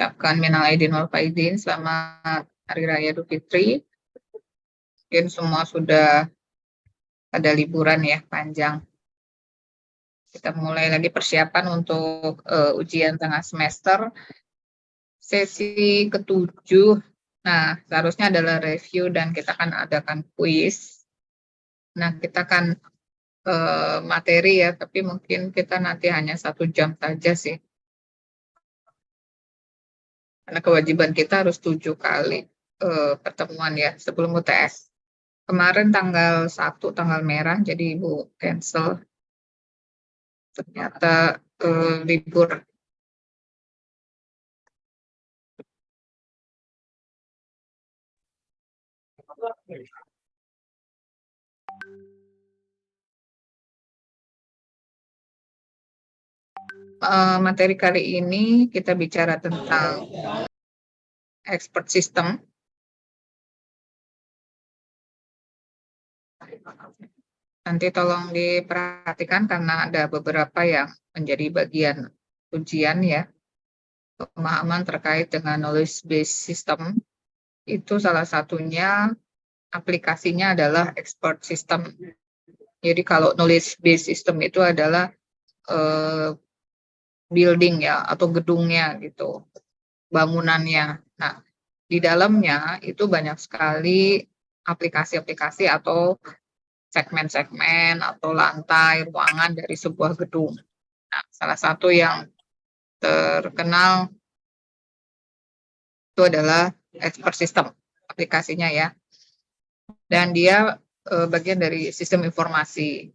ucapkan minal aidin wal faizin, selamat Hari Raya Idul Fitri. Mungkin semua sudah pada liburan ya panjang. Kita mulai lagi persiapan untuk ujian tengah semester. Sesi ke-7, nah seharusnya adalah review dan kita akan adakan kuis. Nah kita akan materi ya, tapi mungkin kita nanti hanya 1 jam saja sih. Karena kewajiban kita harus 7 kali pertemuan ya sebelum UTS. Kemarin tanggal 1 tanggal merah, jadi Ibu cancel. Ternyata libur. Materi kali ini kita bicara tentang expert system. Nanti tolong diperhatikan karena ada beberapa yang menjadi bagian ujian ya. Pemahaman terkait dengan knowledge based system, itu salah satunya aplikasinya adalah expert system. Jadi kalau knowledge based system itu adalah building ya atau gedungnya gitu, bangunannya. Nah, di dalamnya itu banyak sekali aplikasi-aplikasi atau segmen-segmen atau lantai ruangan dari sebuah gedung. Nah, salah satu yang terkenal itu adalah expert system aplikasinya ya. Dan dia bagian dari sistem informasi.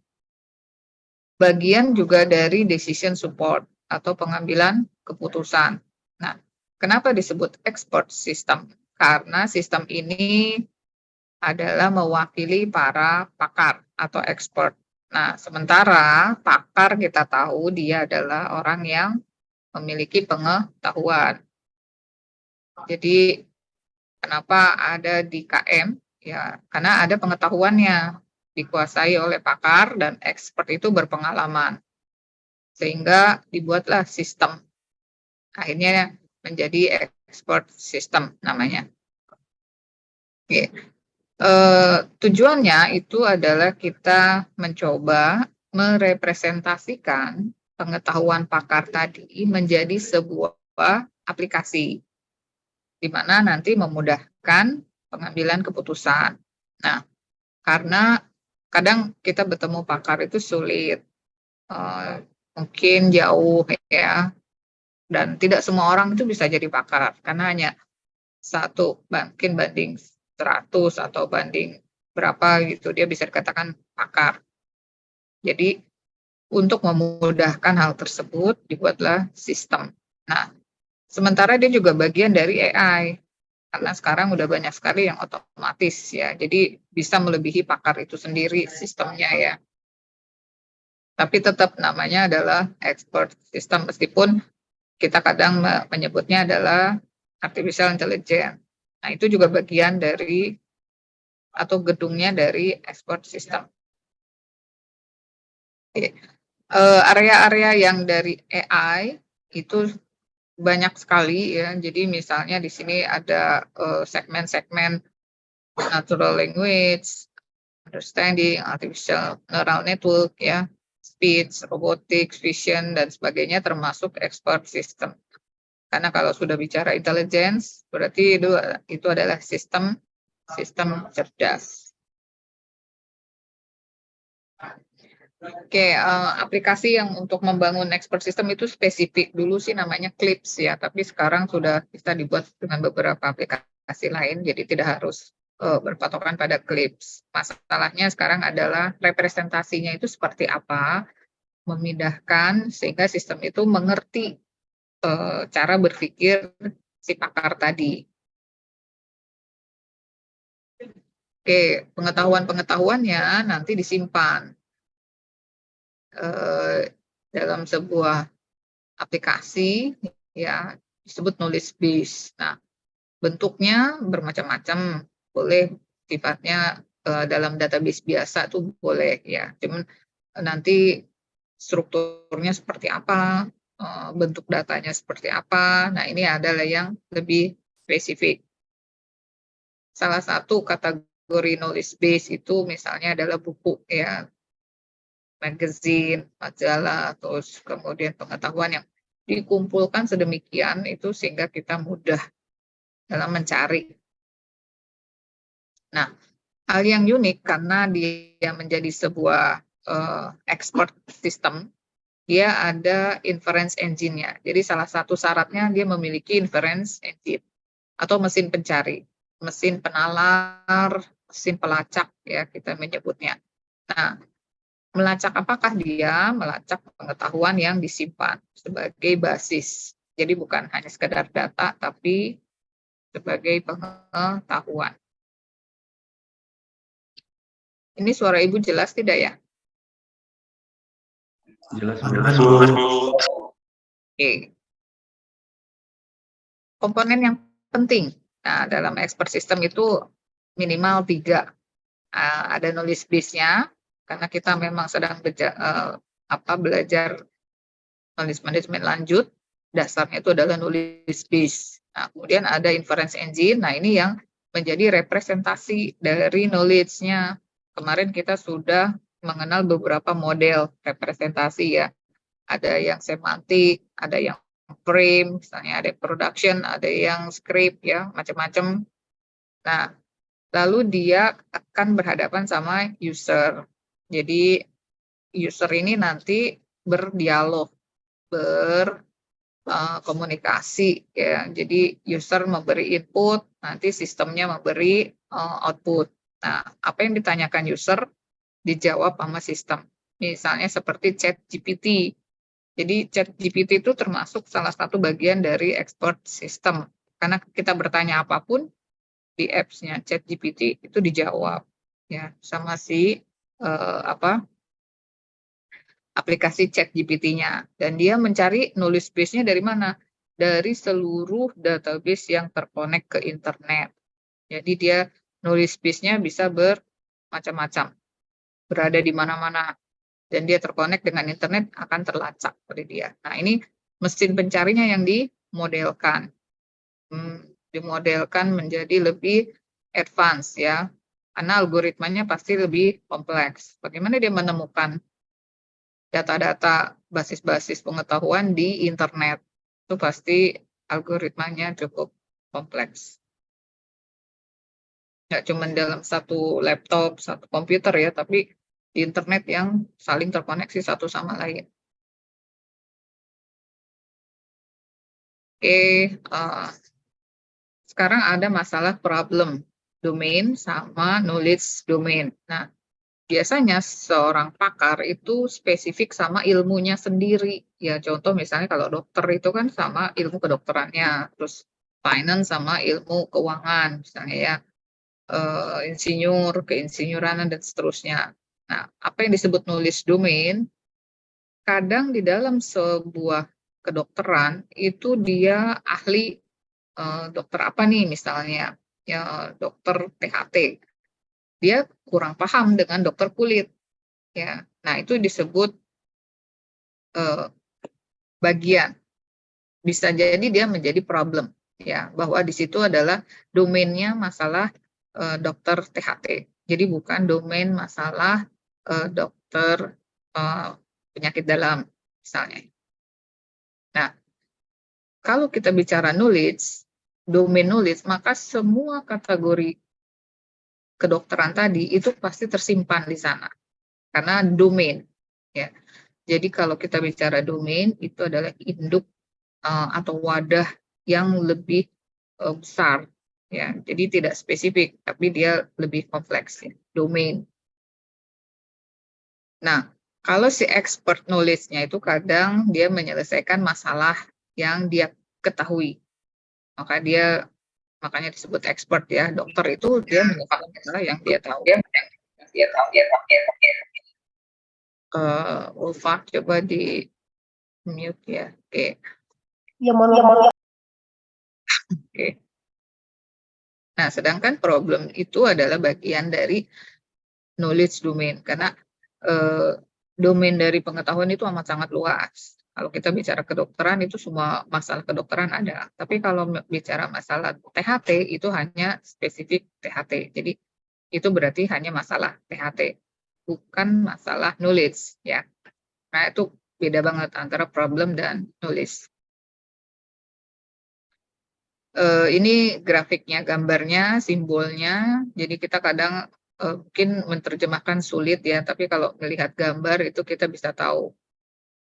Bagian juga dari decision support atau pengambilan keputusan. Nah, kenapa disebut expert system? Karena sistem ini adalah mewakili para pakar atau expert. Nah, sementara pakar kita tahu dia adalah orang yang memiliki pengetahuan. Jadi, kenapa ada di KM? Ya, karena ada pengetahuannya, dikuasai oleh pakar dan expert itu berpengalaman. Sehingga dibuatlah sistem. Akhirnya menjadi expert system namanya. Oke. Tujuannya itu adalah kita mencoba merepresentasikan pengetahuan pakar tadi menjadi sebuah aplikasi, di mana nanti memudahkan pengambilan keputusan. Nah, karena kadang kita bertemu pakar itu sulit, mungkin jauh ya, dan tidak semua orang itu bisa jadi pakar, karena hanya satu mungkin banding 100 atau banding berapa gitu, dia bisa dikatakan pakar. Jadi, untuk memudahkan hal tersebut, dibuatlah sistem. Nah, sementara dia juga bagian dari AI, karena sekarang udah banyak sekali yang otomatis ya, jadi bisa melebihi pakar itu sendiri sistemnya ya. Tapi tetap namanya adalah expert system, meskipun kita kadang menyebutnya adalah artificial intelligence. Nah, itu juga bagian dari atau gedungnya dari expert system. Area-area yang dari AI itu banyak sekali ya. Jadi misalnya di sini ada segmen-segmen natural language, understanding, artificial neural network ya, speech, robotics, vision dan sebagainya, termasuk expert system. Karena kalau sudah bicara intelligence, berarti itu adalah sistem cerdas. Oke, aplikasi yang untuk membangun expert system itu spesifik dulu sih namanya Clips ya, tapi sekarang sudah bisa dibuat dengan beberapa aplikasi lain, jadi tidak harus berpatokan pada Clips. Masalahnya sekarang adalah representasinya itu seperti apa, memindahkan sehingga sistem itu mengerti cara berpikir si pakar tadi. Oke, pengetahuan-pengetahuannya nanti disimpan dalam sebuah aplikasi ya, disebut knowledge base. Nah, bentuknya bermacam-macam, boleh sifatnya dalam database biasa tuh boleh ya, cuman nanti strukturnya seperti apa, bentuk datanya seperti apa. Nah, ini adalah yang lebih spesifik. Salah satu kategori knowledge base itu misalnya adalah buku ya, magazine, majalah, terus kemudian pengetahuan yang dikumpulkan sedemikian itu sehingga kita mudah dalam mencari. Nah, hal yang unik karena dia menjadi sebuah expert system, dia ada inference engine-nya. Jadi salah satu syaratnya dia memiliki inference engine atau mesin pencari, mesin penalar, mesin pelacak ya kita menyebutnya. Nah, melacak apakah dia? Melacak pengetahuan yang disimpan sebagai basis. Jadi bukan hanya sekedar data, tapi sebagai pengetahuan. Ini suara Ibu jelas tidak ya? Jelas, Bu. Oke. Komponen yang penting dalam expert system itu minimal 3. Ada knowledge base-nya, karena kita memang sedang belajar knowledge management lanjut, dasarnya itu adalah knowledge base. Nah, kemudian ada inference engine, nah ini yang menjadi representasi dari knowledge-nya. Kemarin kita sudah mengenal beberapa model representasi ya. Ada yang semantik, ada yang frame, misalnya ada production, ada yang script ya, macam-macam. Nah, lalu dia akan berhadapan sama user. Jadi user ini nanti berdialog, berkomunikasi ya. Jadi user memberi input, nanti sistemnya memberi output. Nah, apa yang ditanyakan user dijawab sama sistem. Misalnya seperti chat GPT. Jadi chat GPT itu termasuk salah satu bagian dari expert system. Karena kita bertanya apapun di apps-nya chat GPT itu dijawab ya sama si aplikasi chat GPT-nya. Dan dia mencari knowledge base-nya dari mana? Dari seluruh database yang terkonek ke internet. Jadi dia knowledge base-nya bisa bermacam-macam. Berada di mana-mana. Dan dia terkonek dengan internet akan terlacak pada dia. Nah, ini mesin pencarinya yang dimodelkan. Dimodelkan menjadi lebih advance ya. Karena algoritmanya pasti lebih kompleks. Bagaimana dia menemukan data-data basis-basis pengetahuan di internet? Itu pasti algoritmanya cukup kompleks. Nggak cuma dalam satu laptop, satu komputer ya, tapi di internet yang saling terkoneksi satu sama lain. Oke, sekarang ada masalah problem domain sama knowledge domain. Nah, biasanya seorang pakar itu spesifik sama ilmunya sendiri. Ya, contoh misalnya kalau dokter itu kan sama ilmu kedokterannya, terus finance sama ilmu keuangan, misalnya ya, insinyur, keinsinyuranan, dan seterusnya. Nah, apa yang disebut knowledge domain, kadang di dalam sebuah kedokteran itu dia ahli dokter apa nih misalnya, ya dokter THT. Dia kurang paham dengan dokter kulit. Ya, nah itu disebut bagian. Bisa jadi dia menjadi problem, ya, bahwa di situ adalah domainnya masalah dokter THT. Jadi bukan domain masalah dokter penyakit dalam, misalnya. Nah, kalau kita bicara knowledge, domain knowledge, maka semua kategori kedokteran tadi itu pasti tersimpan di sana. Karena domain, ya. Jadi kalau kita bicara domain, itu adalah induk atau wadah yang lebih besar, ya. Jadi tidak spesifik, tapi dia lebih kompleks, ya. Domain. Nah, kalau si expert knowledge-nya itu kadang dia menyelesaikan masalah yang dia ketahui. Makanya disebut expert ya. Dokter itu dia menyelesaikan masalah yang dia tahu. Ulfa, coba di mute ya. Oke. Ya, mohon. Oke. Nah, sedangkan problem itu adalah bagian dari knowledge domain, karena domain dari pengetahuan itu amat sangat luas. Kalau kita bicara kedokteran itu semua masalah kedokteran ada. Tapi kalau bicara masalah THT itu hanya spesifik THT. Jadi itu berarti hanya masalah THT, bukan masalah knowledge ya. Nah, itu beda banget antara problem dan knowledge. Ini grafiknya, gambarnya, simbolnya. Jadi kita kadang mungkin menerjemahkan sulit ya, tapi kalau melihat gambar itu kita bisa tahu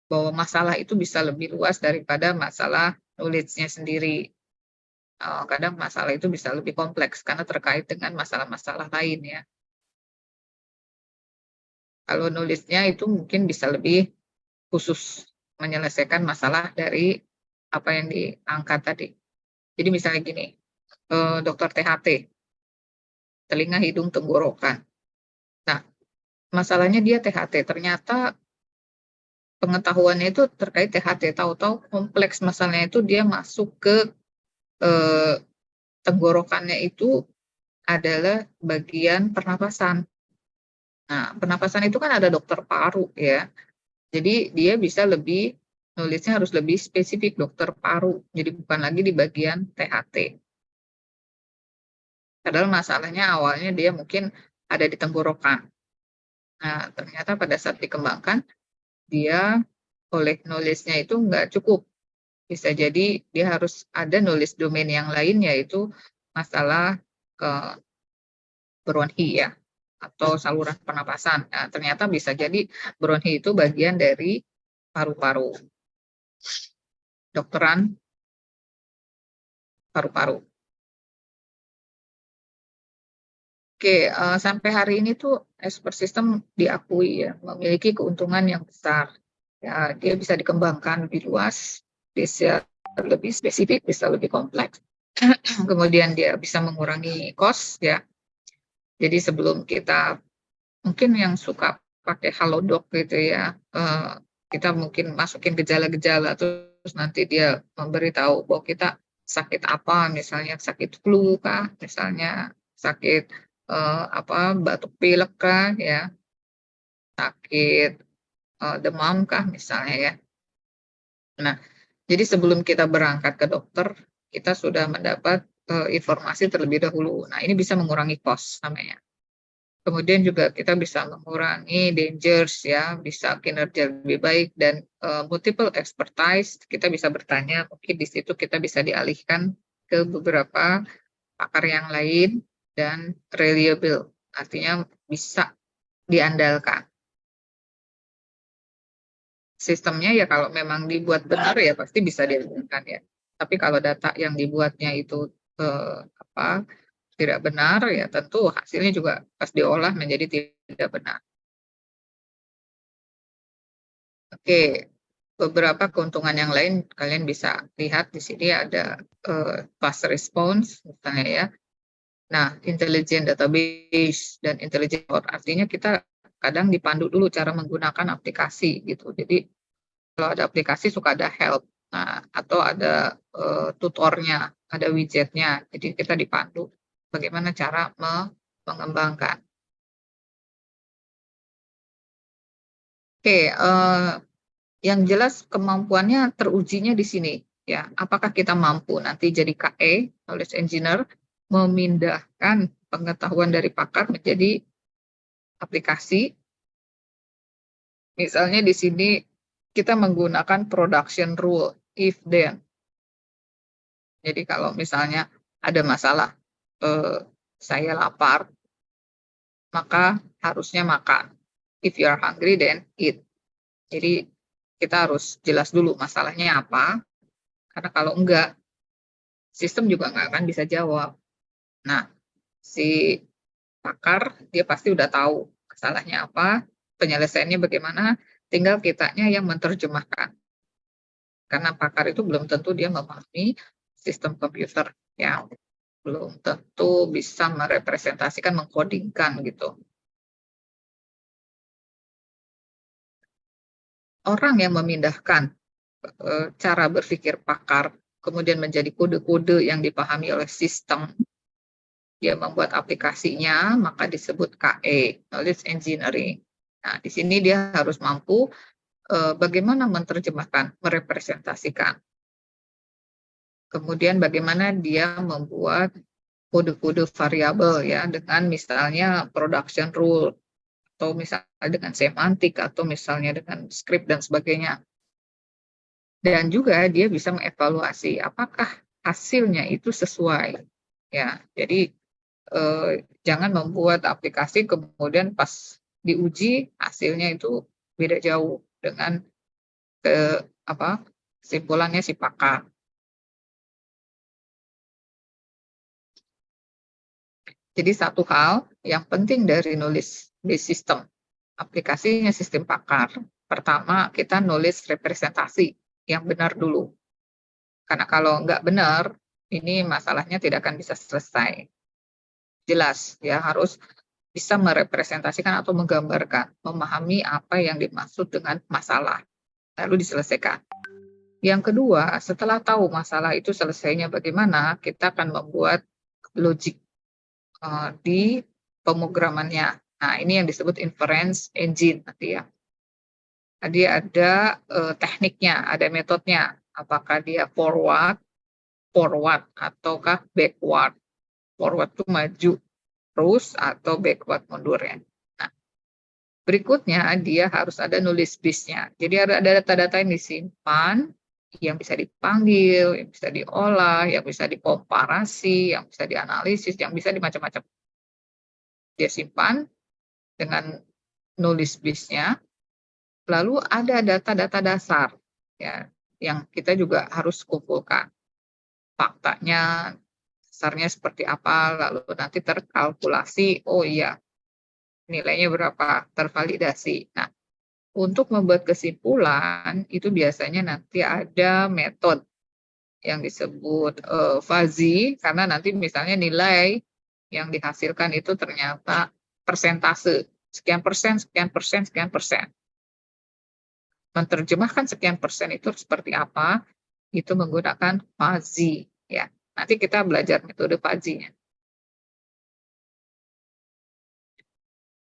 bahwa masalah itu bisa lebih luas daripada masalah knowledge-nya sendiri. Kadang masalah itu bisa lebih kompleks karena terkait dengan masalah-masalah lain ya. Kalau knowledge-nya itu mungkin bisa lebih khusus menyelesaikan masalah dari apa yang diangkat tadi. Jadi misalnya gini, dokter THT, telinga, hidung, tenggorokan. Nah, masalahnya dia THT, ternyata pengetahuannya itu terkait THT, tahu-tahu kompleks masalahnya itu dia masuk ke tenggorokannya itu adalah bagian pernapasan. Nah, pernapasan itu kan ada dokter paru ya. Jadi dia bisa lebih, nulisnya harus lebih spesifik dokter paru. Jadi bukan lagi di bagian THT. Padahal masalahnya awalnya dia mungkin ada di tenggorokan. Nah, ternyata pada saat dikembangkan, dia oleh knowledge-nya itu nggak cukup. Bisa jadi dia harus ada knowledge domain yang lain, yaitu masalah bronchi ya, atau saluran pernapasan. Nah, ternyata bisa jadi bronchi itu bagian dari paru-paru. Dokteran paru-paru. Oke, sampai hari ini tuh expert system diakui ya, memiliki keuntungan yang besar. Ya, dia bisa dikembangkan lebih luas, bisa lebih spesifik, bisa lebih kompleks. Kemudian dia bisa mengurangi cost ya. Jadi sebelum kita, mungkin yang suka pakai Halodoc gitu ya, kita mungkin masukin gejala-gejala, terus nanti dia memberitahu bahwa kita sakit apa, misalnya sakit flu kah, misalnya sakit batuk pilek kah ya, sakit demam kah misalnya ya. Nah, jadi sebelum kita berangkat ke dokter, kita sudah mendapat informasi terlebih dahulu. Nah, ini bisa mengurangi cost namanya. Kemudian juga kita bisa mengurangi dangers ya, bisa kinerja lebih baik, dan multiple expertise, kita bisa bertanya, mungkin di situ kita bisa dialihkan ke beberapa pakar yang lain, dan reliable, artinya bisa diandalkan. Sistemnya ya kalau memang dibuat benar ya pasti bisa diandalkan ya. Tapi kalau data yang dibuatnya itu tidak benar ya tentu hasilnya juga pas diolah menjadi tidak benar. Oke, beberapa keuntungan yang lain kalian bisa lihat di sini ada fast response misalnya ya. Nah, intelligent database dan intelligent code, artinya kita kadang dipandu dulu cara menggunakan aplikasi gitu. Jadi kalau ada aplikasi suka ada help, nah, atau ada tutornya, ada widgetnya. Jadi kita dipandu bagaimana cara mengembangkan. Oke, yang jelas kemampuannya terujinya di sini ya. Apakah kita mampu nanti jadi KE, knowledge engineer, memindahkan pengetahuan dari pakar menjadi aplikasi. Misalnya di sini kita menggunakan production rule, if then. Jadi kalau misalnya ada masalah, saya lapar, maka harusnya makan. If you are hungry, then eat. Jadi kita harus jelas dulu masalahnya apa, karena kalau enggak, sistem juga nggak akan bisa jawab. Nah, si pakar, dia pasti udah tahu masalahnya apa, penyelesaiannya bagaimana, tinggal kitanya yang menerjemahkan. Karena pakar itu belum tentu dia memahami sistem komputer, ya. Belum tentu bisa merepresentasikan, mengkodingkan gitu. Orang yang memindahkan cara berpikir pakar, kemudian menjadi kode-kode yang dipahami oleh sistem, dia membuat aplikasinya, maka disebut KE, Knowledge Engineering. Nah, di sini dia harus mampu bagaimana menerjemahkan, merepresentasikan. Kemudian bagaimana dia membuat kode-kode variabel ya dengan misalnya production rule atau misalnya dengan semantik atau misalnya dengan script dan sebagainya. Dan juga dia bisa mengevaluasi apakah hasilnya itu sesuai ya. Jadi jangan membuat aplikasi kemudian pas diuji hasilnya itu beda jauh dengan kesimpulannya si pakar. Jadi satu hal yang penting dari nulis base system, aplikasinya sistem pakar, pertama kita nulis representasi yang benar dulu. Karena kalau nggak benar, ini masalahnya tidak akan bisa selesai. Jelas, ya harus bisa merepresentasikan atau menggambarkan, memahami apa yang dimaksud dengan masalah, lalu diselesaikan. Yang kedua, setelah tahu masalah itu selesainya bagaimana, kita akan membuat logik di pemrogramannya. Nah, ini yang disebut inference engine nanti ya. Tadi ada tekniknya, ada metodenya. Apakah dia forward ataukah backward. Forward itu maju terus atau backward mundur ya. Nah, berikutnya dia harus ada nulis base-nya. Jadi ada data-data yang disimpan, yang bisa dipanggil, yang bisa diolah, yang bisa dikomparasi, yang bisa dianalisis, yang bisa dimacam-macam. Dia simpan dengan nulis base-nya, lalu ada data-data dasar ya yang kita juga harus kumpulkan. Faktanya, dasarnya seperti apa, lalu nanti terkalkulasi, oh iya, nilainya berapa, tervalidasi. Nah, untuk membuat kesimpulan, itu biasanya nanti ada metode yang disebut fuzzy, karena nanti misalnya nilai yang dihasilkan itu ternyata persentase, sekian persen, sekian persen, sekian persen. Menerjemahkan sekian persen itu seperti apa, itu menggunakan fuzzy. Ya. Nanti kita belajar metode fuzzy-nya.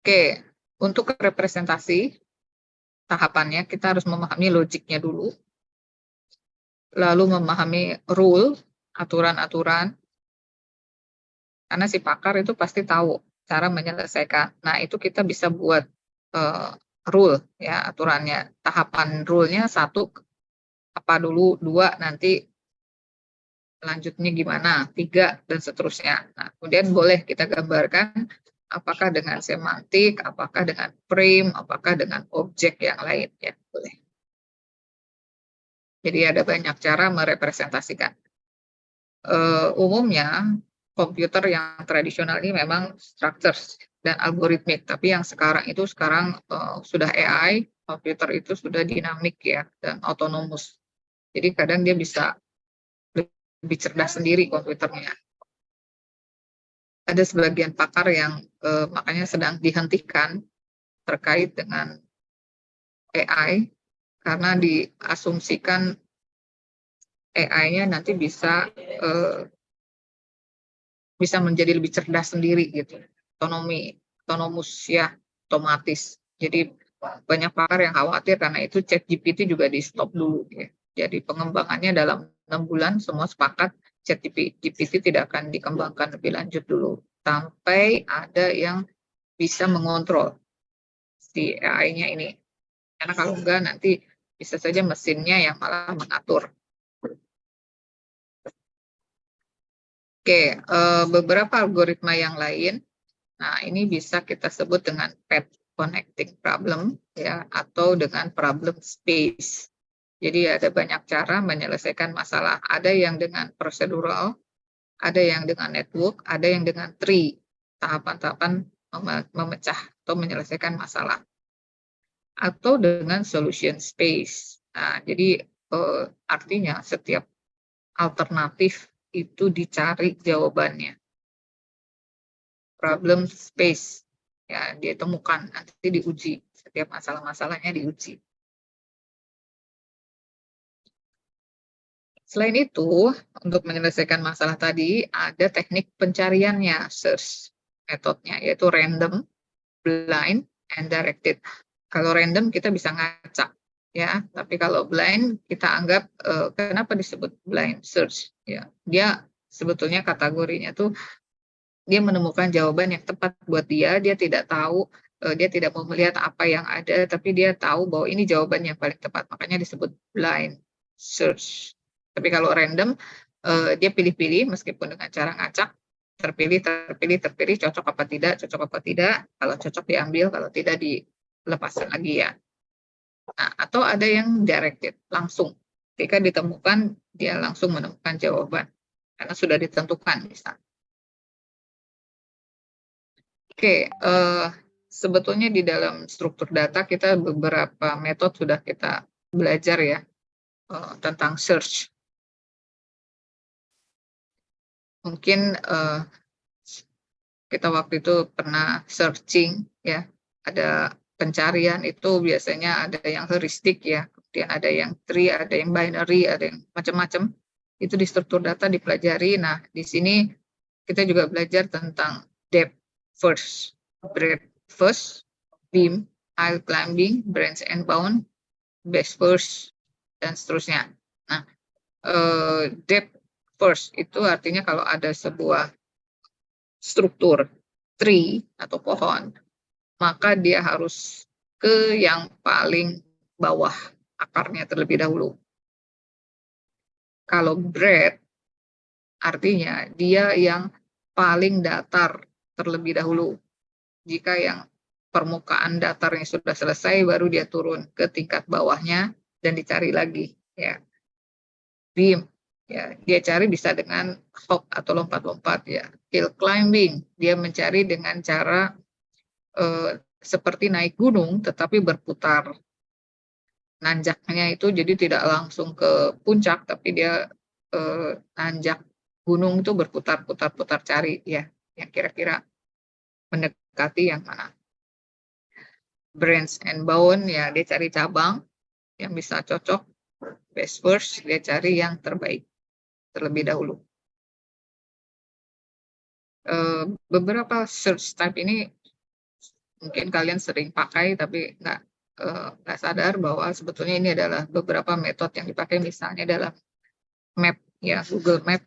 Oke, untuk representasi, tahapannya kita harus memahami logiknya dulu, lalu memahami rule, aturan-aturan, karena si pakar itu pasti tahu cara menyelesaikan. Nah, itu kita bisa buat rule, ya aturannya. Tahapan rule-nya 1, apa dulu, 2, nanti lanjutnya gimana, 3, dan seterusnya. Nah, kemudian boleh kita gambarkan apakah dengan semantik, apakah dengan frame, apakah dengan objek yang lain, ya boleh. Jadi ada banyak cara merepresentasikan. Umumnya komputer yang tradisional ini memang structures dan algoritmik, tapi yang sekarang sudah AI, komputer itu sudah dinamik ya dan autonomous. Jadi kadang dia bisa lebih cerdas sendiri komputernya. Ada sebagian pakar yang makanya sedang dihentikan terkait dengan AI karena diasumsikan AI-nya nanti bisa menjadi lebih cerdas sendiri gitu, autonomous ya, otomatis. Jadi banyak pakar yang khawatir karena itu ChatGPT juga di stop dulu ya. Jadi pengembangannya dalam 6 bulan semua sepakat ChatGPT tidak akan dikembangkan lebih lanjut dulu sampai ada yang bisa mengontrol si AI-nya ini. Karena kalau enggak nanti bisa saja mesinnya yang malah mengatur. Oke, beberapa algoritma yang lain. Nah, ini bisa kita sebut dengan path connecting problem ya atau dengan problem space. Jadi ada banyak cara menyelesaikan masalah. Ada yang dengan procedural, ada yang dengan network, ada yang dengan tree, tahapan-tahapan memecah atau menyelesaikan masalah. Atau dengan solution space. Nah, jadi artinya setiap alternatif itu dicari jawabannya. Problem space ya dia temukan, nanti diuji, setiap masalah-masalahnya diuji. Selain itu, untuk menyelesaikan masalah tadi ada teknik pencariannya, search metodenya, yaitu random, blind, and directed. Kalau random kita bisa ngacak ya. Tapi kalau blind kita anggap kenapa disebut blind search ya? Dia sebetulnya kategorinya tuh dia menemukan jawaban yang tepat buat dia tidak tahu dia tidak mau melihat apa yang ada, tapi dia tahu bahwa ini jawaban yang paling tepat, makanya disebut blind search. Tapi kalau random, dia pilih-pilih meskipun dengan cara ngacak, terpilih, terpilih, terpilih, cocok apa tidak, kalau cocok diambil, kalau tidak dilepaskan lagi ya. Nah, atau ada yang directed, langsung. Ketika ditemukan, dia langsung menemukan jawaban, karena sudah ditentukan misalnya. Oke, sebetulnya di dalam struktur data kita beberapa metode sudah kita belajar ya tentang search. Mungkin kita waktu itu pernah searching ya, ada pencarian itu biasanya ada yang heuristik ya, kemudian ada yang tree, ada yang binary, ada yang macam-macam. Itu di struktur data dipelajari. Nah, di sini kita juga belajar tentang depth first, breadth first, beam, high climbing, branch and bound, base first, dan seterusnya. Nah, depth first itu artinya kalau ada sebuah struktur tree atau pohon, maka dia harus ke yang paling bawah akarnya terlebih dahulu. Kalau breadth artinya dia yang paling datar terlebih dahulu. Jika yang permukaan datarnya sudah selesai, baru dia turun ke tingkat bawahnya dan dicari lagi. Ya, beam, ya dia cari bisa dengan hop atau lompat-lompat ya. Hill climbing, dia mencari dengan cara seperti naik gunung tetapi berputar. Nanjaknya itu jadi tidak langsung ke puncak, tapi dia nanjak gunung itu berputar-putar-putar cari ya, yang kira-kira mendekati yang mana. Branch and bound ya dia cari cabang yang bisa cocok. Best first dia cari yang terbaik terlebih dahulu. Beberapa search type ini mungkin kalian sering pakai tapi nggak sadar bahwa sebetulnya ini adalah beberapa metode yang dipakai, misalnya dalam map ya, Google Map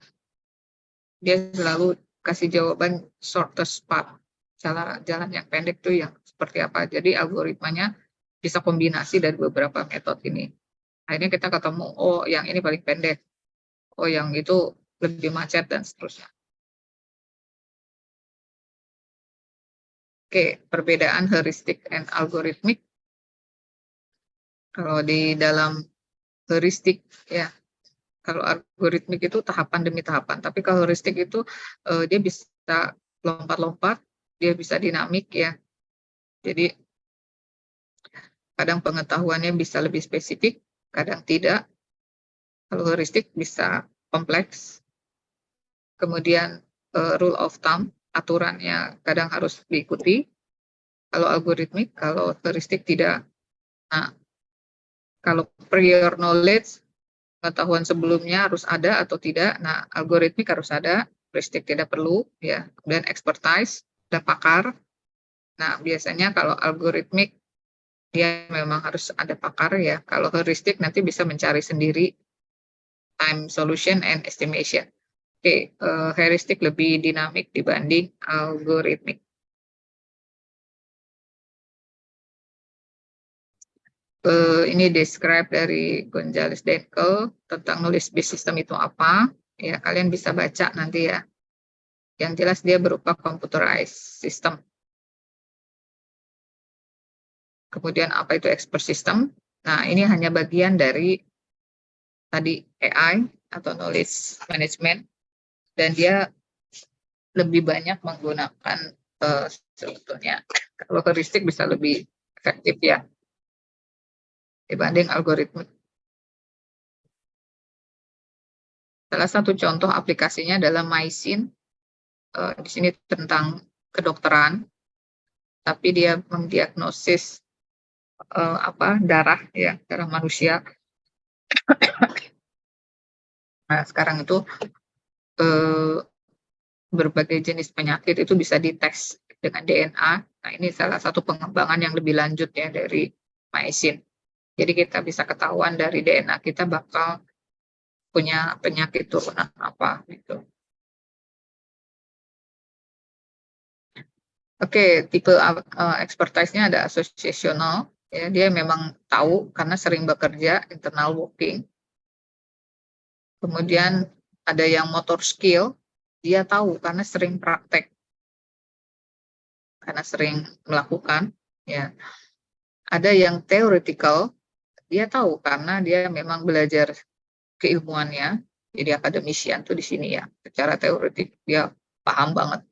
dia selalu kasih jawaban shortest path, jalan yang pendek tuh yang seperti apa. Jadi algoritmanya bisa kombinasi dari beberapa metode ini. Akhirnya kita ketemu, oh yang ini paling pendek, oh yang itu lebih macet dan seterusnya. Oke, perbedaan heuristik and algoritmik. Kalau di dalam heuristik ya, kalau algoritmik itu tahapan demi tahapan, tapi kalau heuristik itu dia bisa lompat-lompat, dia bisa dinamik ya. Jadi kadang pengetahuannya bisa lebih spesifik, kadang tidak. Kalau heuristik bisa kompleks. Kemudian rule of thumb, aturannya kadang harus diikuti. Kalau algoritmik, kalau heuristik tidak. Nah, kalau prior knowledge, pengetahuan sebelumnya harus ada atau tidak. Nah, algoritmik harus ada, heuristik tidak perlu, ya. Kemudian expertise, ada pakar. Nah, biasanya kalau algoritmik dia memang harus ada pakar ya. Kalau heuristik nanti bisa mencari sendiri, time solution and estimation. Oke, heuristik lebih dinamik dibanding algoritmik. Ini describe dari Gonzales Denkel tentang knowledge based system itu apa. Ya, kalian bisa baca nanti ya. Yang jelas dia berupa computerized system. Kemudian apa itu expert system? Nah, ini hanya bagian dari tadi AI atau knowledge management, dan dia lebih banyak menggunakan sebetulnya kalau heuristik bisa lebih efektif ya dibanding algoritma. Salah satu contoh aplikasinya adalah MySyn. Di sini tentang kedokteran, tapi dia mendiagnosis darah ya, darah manusia. Nah, sekarang itu berbagai jenis penyakit itu bisa dites dengan DNA. Nah, ini salah satu pengembangan yang lebih lanjut ya dari MySyn. Jadi kita bisa ketahuan dari DNA kita bakal punya penyakit turunan apa gitu. Oke, tipe expertise-nya ada associational, ya, dia memang tahu karena sering bekerja, internal working. Kemudian ada yang motor skill, dia tahu karena sering praktek, karena sering melakukan, ya. Ada yang theoretical, dia tahu karena dia memang belajar keilmuannya, jadi akademisian tuh di sini ya, secara teoretik dia paham banget.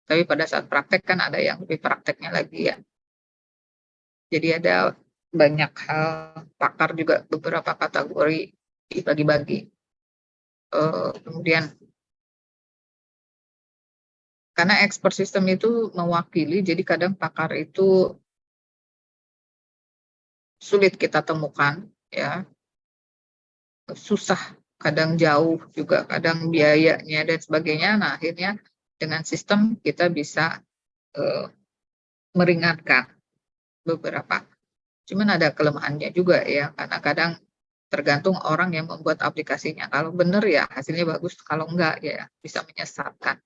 Tapi pada saat praktek kan ada yang lebih prakteknya lagi ya. Jadi ada banyak hal, pakar juga beberapa kategori dibagi-bagi. Kemudian karena expert system itu mewakili, jadi kadang pakar itu sulit kita temukan, ya, susah, kadang jauh juga, kadang biayanya dan sebagainya. Nah, akhirnya dengan sistem kita bisa meringankan beberapa. Cuman ada kelemahannya juga ya, karena kadang tergantung orang yang membuat aplikasinya. Kalau benar ya hasilnya bagus, kalau enggak ya bisa menyesatkan.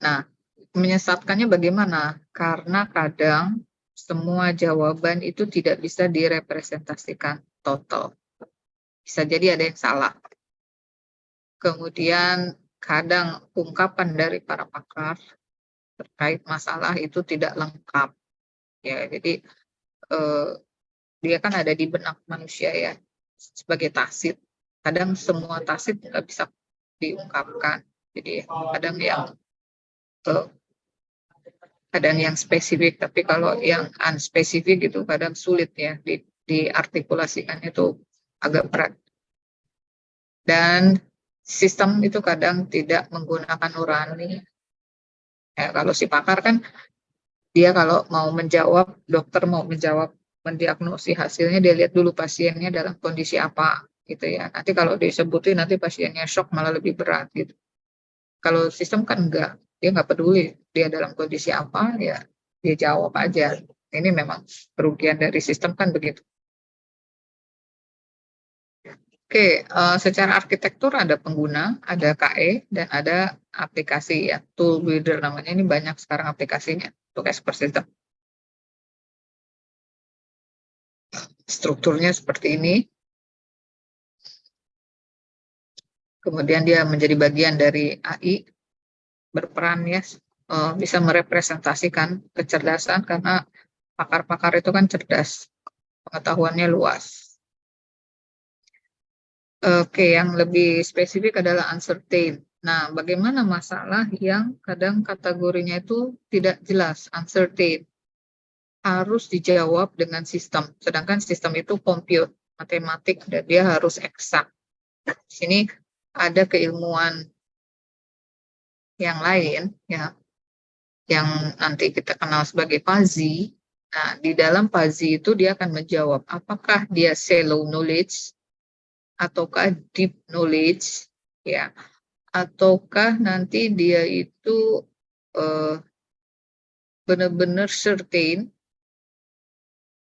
Nah, menyesatkannya bagaimana? Karena kadang semua jawaban itu tidak bisa direpresentasikan total. Bisa jadi ada yang salah. Kemudian kadang ungkapan dari para pakar terkait masalah itu tidak lengkap. Ya, jadi dia kan ada di benak manusia ya, sebagai tasid. Kadang semua tasid nggak bisa diungkapkan. Jadi eh, kadang yang spesifik, tapi kalau yang unspesifik itu kadang sulit ya diartikulasikan, itu agak berat. Dan sistem itu kadang tidak menggunakan nurani. Ya, kalau si pakar kan dia kalau mau menjawab, dokter mau menjawab, mendiagnosis hasilnya, dia lihat dulu pasiennya dalam kondisi apa gitu ya. Nanti kalau disebutin nanti pasiennya shock malah lebih berat gitu. Kalau sistem kan enggak, dia nggak peduli dia dalam kondisi apa, ya dia jawab aja. Ini memang kerugian dari sistem kan begitu. Oke, secara arsitektur ada pengguna, ada KE, dan ada aplikasi ya, tool builder namanya. Ini banyak sekarang aplikasinya untuk expert system. Strukturnya seperti ini. Kemudian dia menjadi bagian dari AI, berperan ya, bisa merepresentasikan kecerdasan karena pakar-pakar itu kan cerdas, pengetahuannya luas. Oke, yang lebih spesifik adalah uncertain. Nah, bagaimana masalah yang kadang kategorinya itu tidak jelas, uncertain, harus dijawab dengan sistem, sedangkan sistem itu compute, matematik, dan dia harus eksak. Di sini ada keilmuan yang lain ya, yang nanti kita kenal sebagai fuzzy. Nah, di dalam fuzzy itu dia akan menjawab apakah dia shallow knowledge ataukah deep knowledge, ya, ataukah nanti dia itu benar-benar certain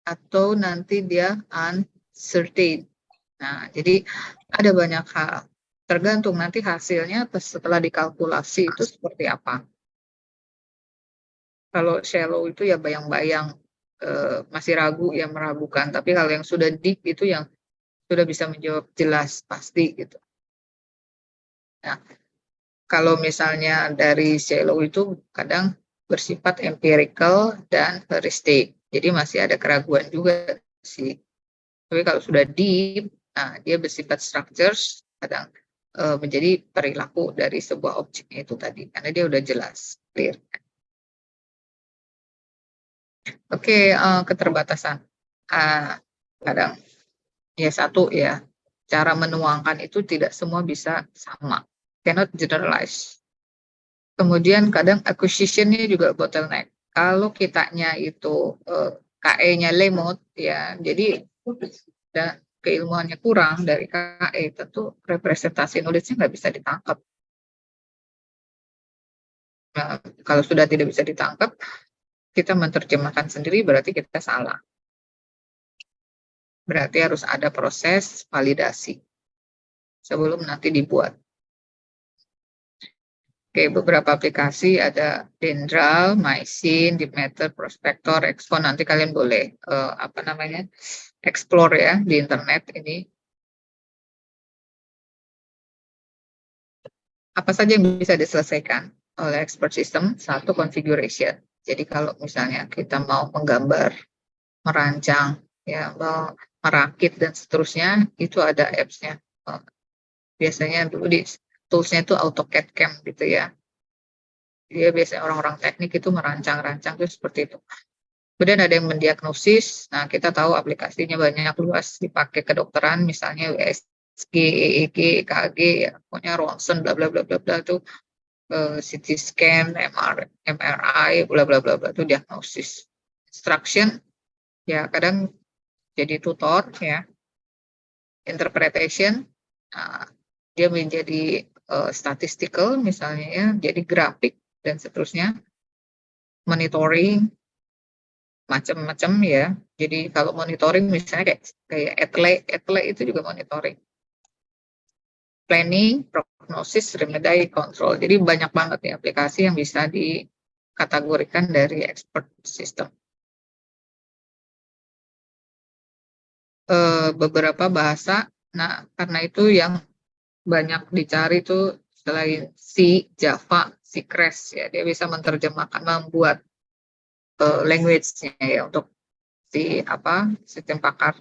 atau nanti dia uncertain. Nah, jadi ada banyak hal. Tergantung nanti hasilnya setelah dikalkulasi itu seperti apa. Kalau shallow itu ya bayang-bayang, masih ragu ya, meragukan. Tapi kalau yang sudah deep itu yang sudah bisa menjawab jelas pasti gitu. Nah, kalau misalnya dari shallow itu kadang bersifat empirical dan heuristik. Jadi masih ada keraguan juga sih. Tapi kalau sudah deep, nah dia bersifat structures, kadang menjadi perilaku dari sebuah objeknya itu tadi, karena dia udah jelas, clear. Oke, keterbatasan. Kadang ya satu ya, cara menuangkan itu tidak semua bisa sama, cannot generalize. Kemudian kadang acquisition-nya juga bottleneck. Kalau kitanya itu KE-nya lemot ya, jadi keilmuannya kurang dari KE, tentu representasi knowledge-nya nggak bisa ditangkap. Nah, kalau sudah tidak bisa ditangkap, kita menerjemahkan sendiri berarti kita salah. Berarti harus ada proses validasi sebelum nanti dibuat. Oke, beberapa aplikasi ada Dendral, Mycin, Demeter, Prospector, Expo. Nanti kalian boleh explore ya di internet ini. Apa saja yang bisa diselesaikan oleh expert system? Satu, configuration. Jadi kalau misalnya kita mau menggambar, merancang, ya, merakit dan seterusnya, itu ada apps-nya. Biasanya dulu di tools-nya itu AutoCAD CAM gitu ya. Dia biasanya orang-orang teknik itu merancang-rancang itu seperti itu. Kemudian ada yang mendiagnosis. Nah, kita tahu aplikasinya banyak luas dipakai kedokteran, misalnya USG, EEG, EKG, ya, pokoknya ronsen, bla bla bla bla bla itu CT scan, MRI, bla bla bla bla itu diagnosis. Instruction, ya kadang jadi tutor ya. Interpretation, dia menjadi statistical misalnya ya, jadi grafik dan seterusnya. Monitoring, macam-macam ya. Jadi kalau monitoring misalnya kayak etle itu juga monitoring. Planning, prognosis, remedy, control. Jadi banyak banget ya aplikasi yang bisa dikategorikan dari expert system. Beberapa bahasa, nah karena itu yang banyak dicari itu selain C, Java, C Crash ya, dia bisa menerjemahkan, membuat language-nya ya untuk sistem pakar,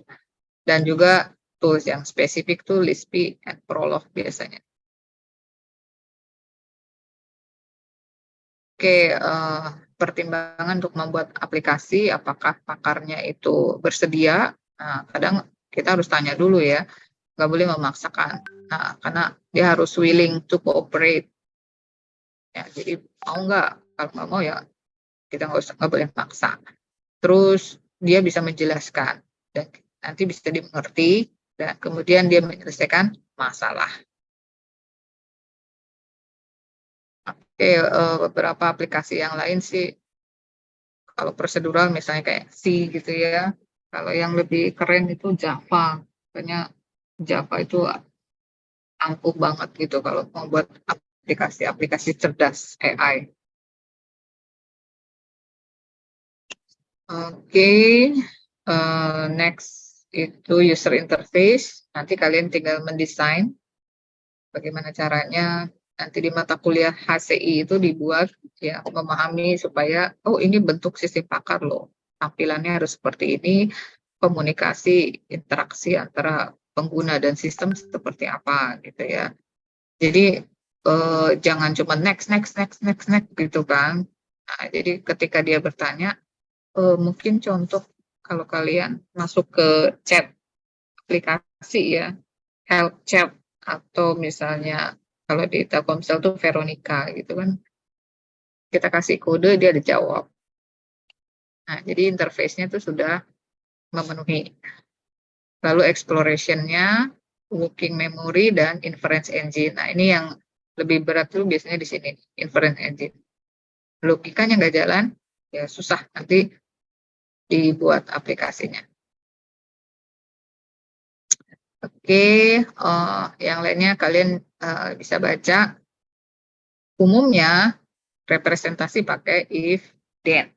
dan juga tools yang spesifik tuh Lisp and Prolog biasanya. Oke, pertimbangan untuk membuat aplikasi, apakah pakarnya itu bersedia? Nah, kadang kita harus tanya dulu ya, nggak boleh memaksakan. Nah, karena dia harus willing to cooperate. Ya, jadi mau nggak? Kalau nggak mau ya kita nggak boleh maksa. Terus dia bisa menjelaskan dan nanti bisa dimengerti dan kemudian dia menyelesaikan masalah. Oke, beberapa aplikasi yang lain sih, kalau prosedural misalnya kayak C gitu ya. Kalau yang lebih keren itu Java. Makanya Java itu ampuh banget gitu kalau mau buat aplikasi-aplikasi cerdas AI. Oke, next itu user interface. Nanti kalian tinggal mendesain bagaimana caranya nanti di mata kuliah HCI itu dibuat ya, memahami supaya oh ini bentuk sistem pakar loh, tampilannya harus seperti ini, komunikasi interaksi antara pengguna dan sistem seperti apa gitu ya. Jadi jangan cuma next gitu kan. Nah, jadi ketika dia bertanya, mungkin contoh kalau kalian masuk ke chat aplikasi ya, help chat, atau misalnya kalau di Telkomsel tuh Veronica gitu kan, kita kasih kode dia ada jawab. Nah, jadi interface-nya tuh sudah memenuhi. Lalu exploration-nya, working memory, dan inference engine. Nah, ini yang lebih berat tuh biasanya di sini, inference engine. Logikanya nggak jalan, ya susah nanti dibuat aplikasinya. Oke, yang lainnya kalian bisa baca. Umumnya representasi pakai if, then.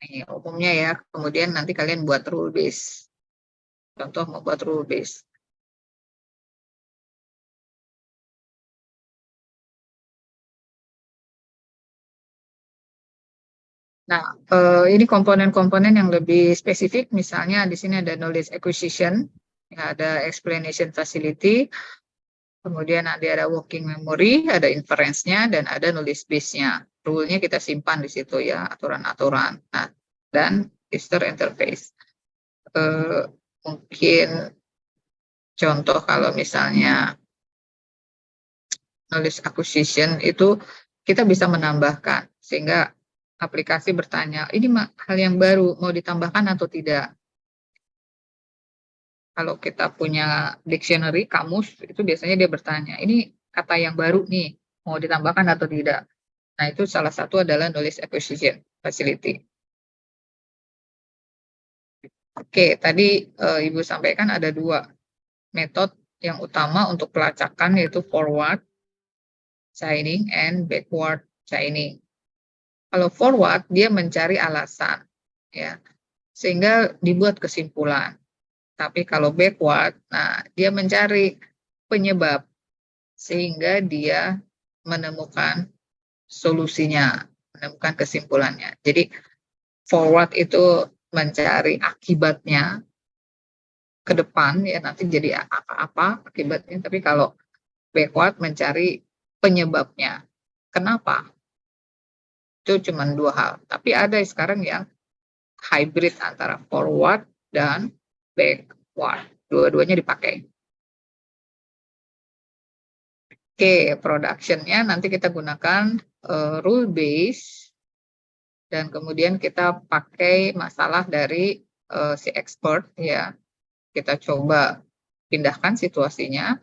Ini umumnya ya, kemudian nanti kalian buat rule base. Contoh membuat rule base. Nah, ini komponen-komponen yang lebih spesifik, misalnya di sini ada knowledge acquisition, ya, ada explanation facility, kemudian ada working memory, ada inference-nya, dan ada knowledge base-nya. Rule-nya kita simpan di situ ya, aturan-aturan. Nah, dan user interface. Mungkin contoh kalau misalnya knowledge acquisition itu kita bisa menambahkan sehingga aplikasi bertanya, ini hal yang baru mau ditambahkan atau tidak. Kalau kita punya dictionary, kamus, itu biasanya dia bertanya, ini kata yang baru nih, mau ditambahkan atau tidak. Nah, itu salah satu adalah knowledge acquisition facility. Oke, tadi Ibu sampaikan ada 2 metode yang utama untuk pelacakan, yaitu forward chaining and backward chaining. Kalau forward dia mencari alasan, ya, sehingga dibuat kesimpulan. Tapi kalau backward, nah dia mencari penyebab sehingga dia menemukan solusinya, menemukan kesimpulannya. Jadi forward itu mencari akibatnya ke depan, ya nanti jadi apa akibatnya, tapi kalau backward mencari penyebabnya. Kenapa? Itu cuma 2 hal, tapi ada sekarang yang hybrid antara forward dan backward, dua-duanya dipakai. Oke, production-nya nanti kita gunakan rule base dan kemudian kita pakai masalah dari si expert, ya. Kita coba pindahkan situasinya,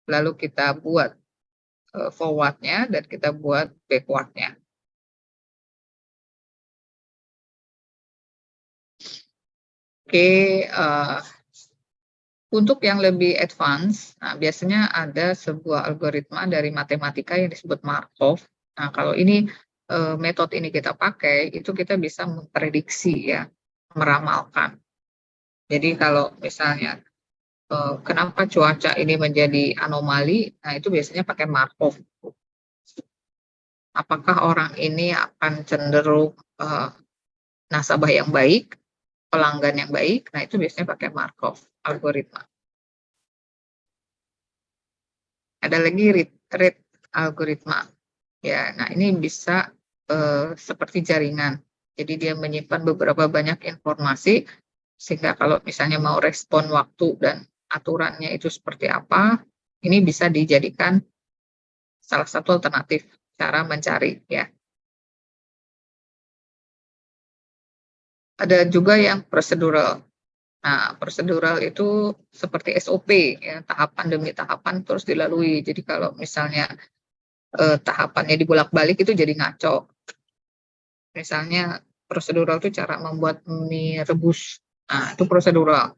lalu kita buat forward-nya dan kita buat backward-nya. Oke, untuk yang lebih advance, nah biasanya ada sebuah algoritma dari matematika yang disebut Markov. Nah, kalau ini metode ini kita pakai, itu kita bisa memprediksi, ya, meramalkan. Jadi kalau misalnya kenapa cuaca ini menjadi anomali, nah itu biasanya pakai Markov. Apakah orang ini akan cenderung nasabah yang baik, pelanggan yang baik, nah itu biasanya pakai Markov algoritma. Ada lagi rate algoritma. Ya, nah ini bisa seperti jaringan. Jadi dia menyimpan beberapa banyak informasi sehingga kalau misalnya mau respon waktu dan aturannya itu seperti apa, ini bisa dijadikan salah satu alternatif cara mencari, ya. Ada juga yang prosedural. Nah, prosedural itu seperti SOP, ya, tahapan demi tahapan terus dilalui. Jadi kalau misalnya tahapannya dibolak-balik itu jadi ngaco. Misalnya prosedural itu cara membuat mie rebus. Nah, itu prosedural.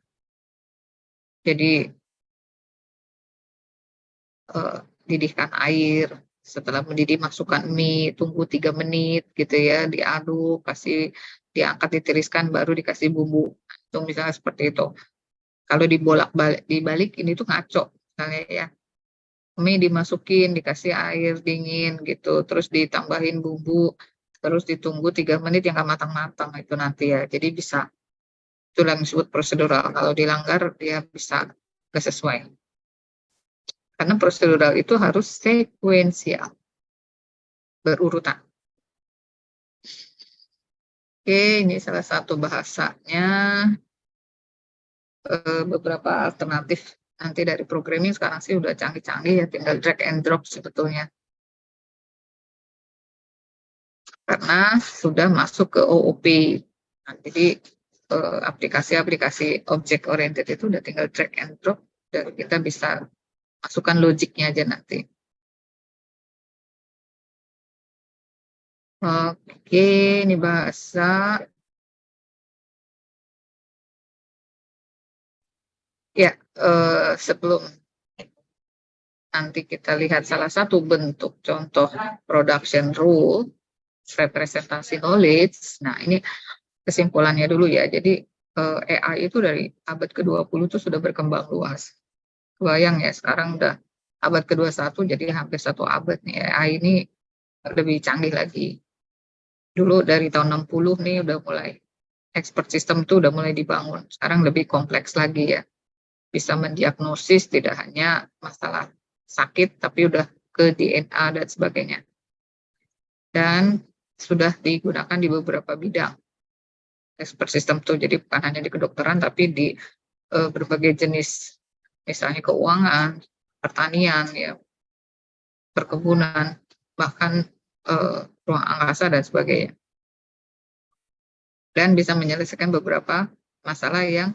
Jadi didihkan air, setelah mendidih masukkan mie, tunggu 3 menit gitu ya, diaduk, kasih diangkat ditiriskan baru dikasih bumbu. Itu misalnya seperti itu. Kalau dibolak-balik dibalik ini tuh ngaco misalnya, ya. Mie dimasukin, dikasih air dingin gitu, terus ditambahin bumbu, terus ditunggu 3 menit yang nggak matang-matang itu nanti, ya. Jadi bisa, itu yang disebut prosedural. Kalau dilanggar dia bisa nggak sesuai. Karena prosedural itu harus sekuensial, berurutan. Oke, ini salah satu bahasanya. Beberapa alternatif nanti dari programming sekarang sih udah canggih-canggih, ya, tinggal drag and drop sebetulnya. Karena sudah masuk ke OOP. Nah, jadi aplikasi-aplikasi object oriented itu udah tinggal drag and drop dan kita bisa masukkan logiknya aja nanti. Oke, ini bahasa. Ya, sebelum nanti kita lihat salah satu bentuk contoh production rule, representasi knowledge. Nah, ini kesimpulannya dulu, ya. Jadi AI itu dari abad ke-20 itu sudah berkembang luas. Bayang ya, sekarang udah abad ke-21, jadi hampir 1 abad nih AI ini lebih canggih lagi. Dulu dari tahun 60 nih udah mulai expert system tuh udah mulai dibangun. Sekarang lebih kompleks lagi, ya. Bisa mendiagnosis tidak hanya masalah sakit tapi udah ke DNA dan sebagainya. Dan sudah digunakan di beberapa bidang expert system tuh, jadi bukan hanya di kedokteran tapi di berbagai jenis, misalnya keuangan, pertanian, ya, perkebunan, bahkan ruang angkasa dan sebagainya. Dan bisa menyelesaikan beberapa masalah yang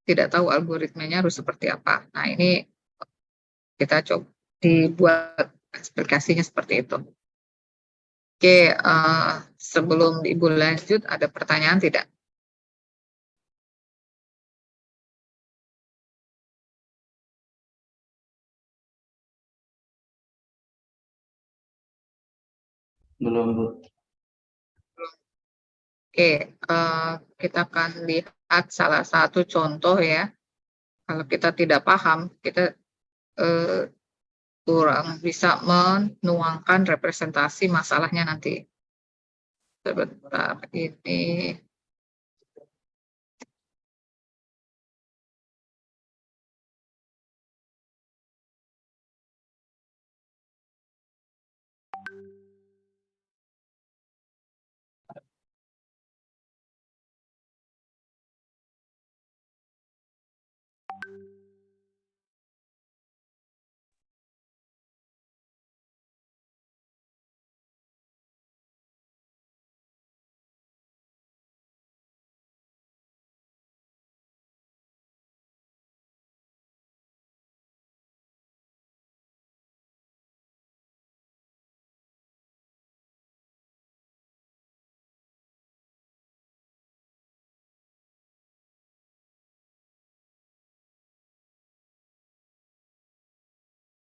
tidak tahu algoritmanya harus seperti apa. Nah, ini kita coba dibuat aplikasinya seperti itu. Oke, sebelum Ibu lanjut, ada pertanyaan tidak? Belum, Bu. Oke, kita akan lihat salah satu contoh ya. Kalau kita tidak paham, kita kurang bisa menuangkan representasi masalahnya nanti. Sebentar, ini.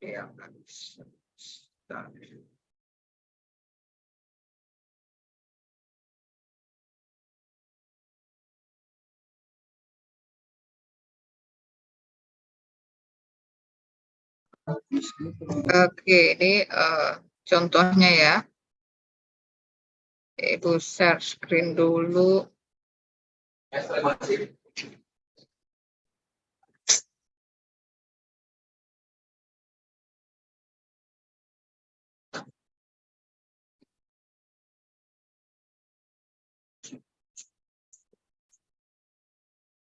Ya, oke, ini contohnya ya. Ibu share screen dulu.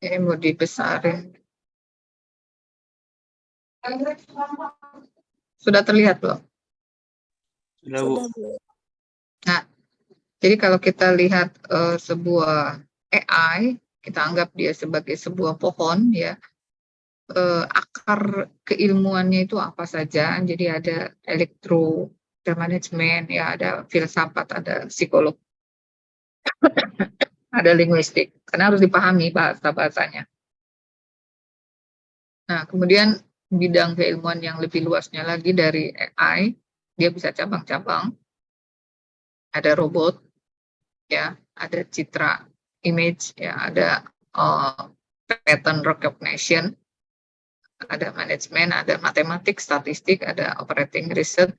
Ini mau dibesarin. Sudah terlihat belum? Sudah, Bu. Nah, jadi kalau kita lihat sebuah AI, kita anggap dia sebagai sebuah pohon ya. Akar keilmuannya itu apa saja? Jadi ada elektro, ada manajemen, ya ada filsafat, ada psikolog, ada linguistik. Karena harus dipahami bahasa-bahasanya. Nah, kemudian bidang keilmuan yang lebih luasnya lagi dari AI, dia bisa cabang-cabang. Ada robot, ya, ada citra, image, ya, ada pattern recognition, ada manajemen, ada matematik, statistik, ada operating research,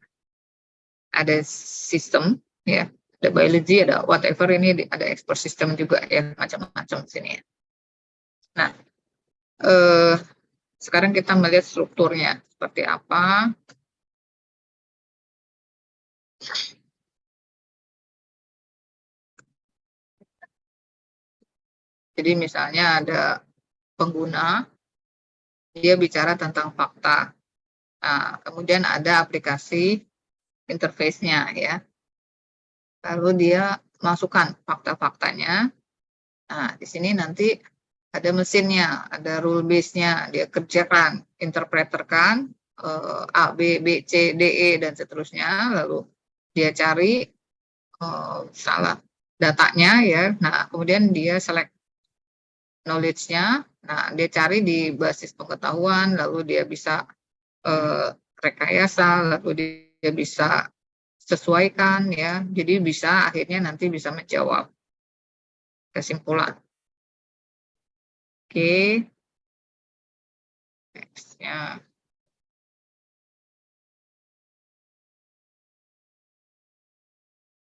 ada sistem, ya, ada biology, ada whatever, ini ada expert system juga ya, macam-macam sini ya. Nah, sekarang kita melihat strukturnya seperti apa. Jadi misalnya ada pengguna, dia bicara tentang fakta. Nah, kemudian ada aplikasi interface-nya ya. Lalu dia masukkan fakta-faktanya. Nah, di sini nanti ada mesinnya, ada rule base-nya, dia kerjakan, interpreterkan A, B, B, C, D, E, dan seterusnya. Lalu dia cari salah datanya ya. Nah, kemudian dia select knowledge-nya. Nah, dia cari di basis pengetahuan, lalu dia bisa rekayasa, lalu dia bisa sesuaikan ya. Jadi bisa akhirnya nanti bisa menjawab kesimpulan. Oke. Next-nya.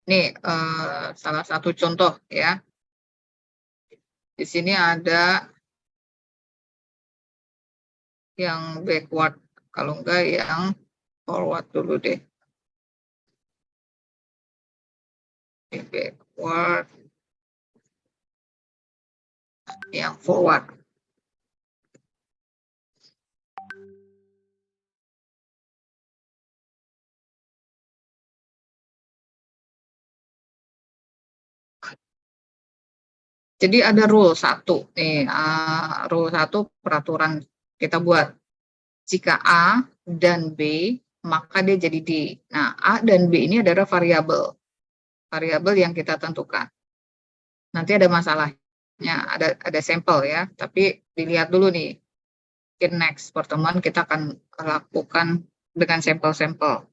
Ini salah satu contoh ya. Di sini ada yang backward, kalau enggak yang forward dulu deh. Ini backward, yang forward. Jadi ada rule 1 nih, rule 1 peraturan kita buat. Jika A dan B, maka dia jadi D. Nah, A dan B ini adalah variabel. Variabel yang kita tentukan. Nanti ada masalahnya, ada sampel ya, tapi dilihat dulu nih. In next pertemuan kita akan lakukan dengan sampel-sampel.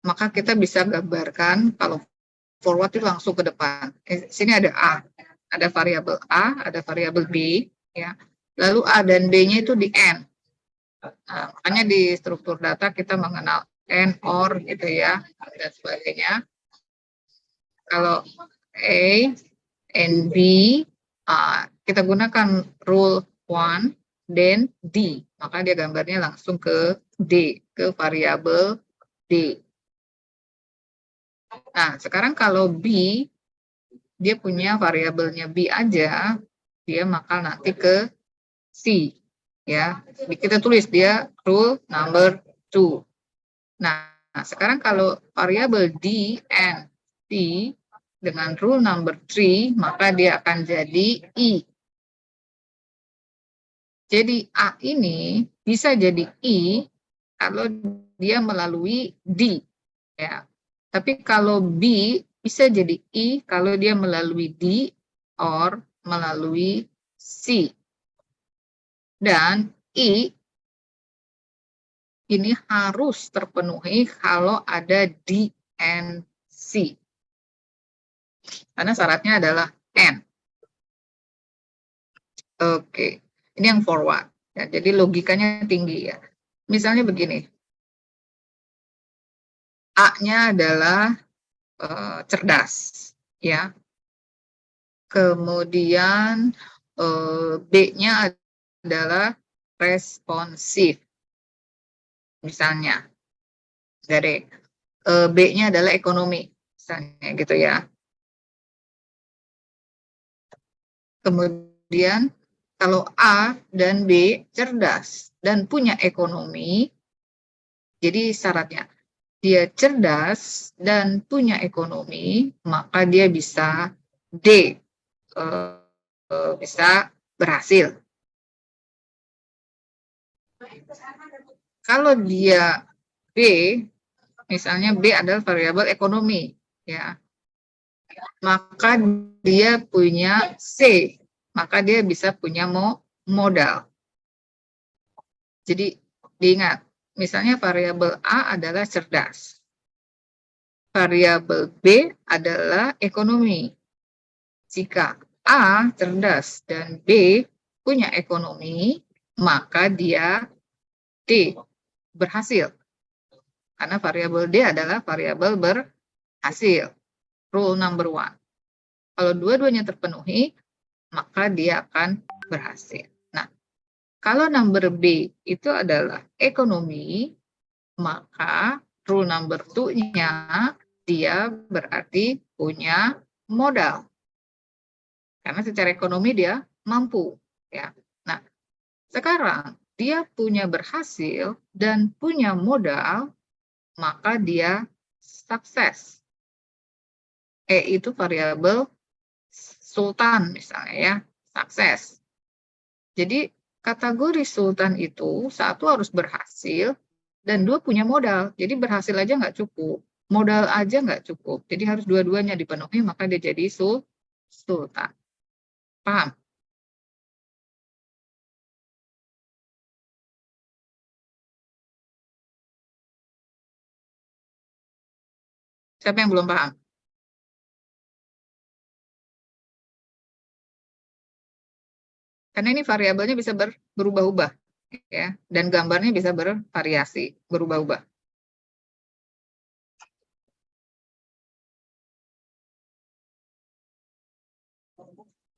maka kita bisa gambarkan kalau forward itu langsung ke depan. Sini ada A, ada variabel A, ada variabel B, ya. Lalu A dan B-nya itu di N. Nah, makanya di struktur data kita mengenal N, OR gitu ya, dan sebagainya. Kalau A and B, kita gunakan rule 1, then D. Maka dia gambarnya langsung ke D, ke variabel D. Nah, sekarang kalau B, dia punya variabelnya B aja, dia maka nanti ke C. Ya, kita tulis dia rule number 2. Nah, sekarang kalau variabel D and C dengan rule number 3, maka dia akan jadi I. Jadi A ini bisa jadi I kalau dia melalui D. Ya. Tapi kalau B bisa jadi I kalau dia melalui D or melalui C. Dan I ini harus terpenuhi kalau ada D and C. Karena syaratnya adalah N. Oke, ini yang forward. Ya, jadi logikanya tinggi ya. Misalnya begini, A-nya adalah cerdas, ya. Kemudian B-nya adalah responsif, misalnya. Dari B-nya adalah ekonomi, misalnya gitu ya. Kemudian kalau A dan B cerdas dan punya ekonomi, jadi syaratnya dia cerdas dan punya ekonomi, maka dia bisa D, bisa berhasil. Kalau dia B, misalnya B adalah variabel ekonomi, ya, maka dia punya C, maka dia bisa punya modal. Jadi diingat, misalnya variabel A adalah cerdas, variabel B adalah ekonomi. Jika A cerdas dan B punya ekonomi, maka dia D, berhasil. Karena variabel D adalah variabel berhasil. Rule number 1. Kalau dua-duanya terpenuhi, maka dia akan berhasil. Nah, kalau number B itu adalah ekonomi, maka rule number 2-nya dia berarti punya modal. Karena secara ekonomi dia mampu, ya. Nah, sekarang dia punya berhasil dan punya modal, maka dia sukses. Itu variabel sultan misalnya ya, sukses. Jadi kategori sultan itu satu harus berhasil dan dua punya modal. Jadi berhasil aja nggak cukup, modal aja nggak cukup. Jadi harus dua-duanya dipenuhi, maka dia jadi sultan. Paham? Siapa yang belum paham? Karena ini variabelnya bisa berubah-ubah, ya, dan gambarnya bisa bervariasi, berubah-ubah.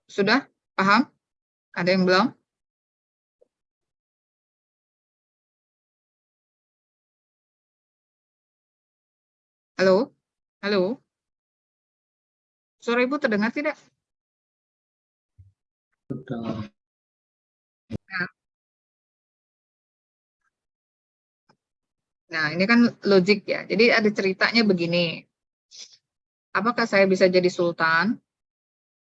Sudah paham? Ada yang belum? Halo? Halo? Suara Ibu terdengar tidak? Nah, ini kan logik ya. Jadi ada ceritanya begini. Apakah saya bisa jadi sultan?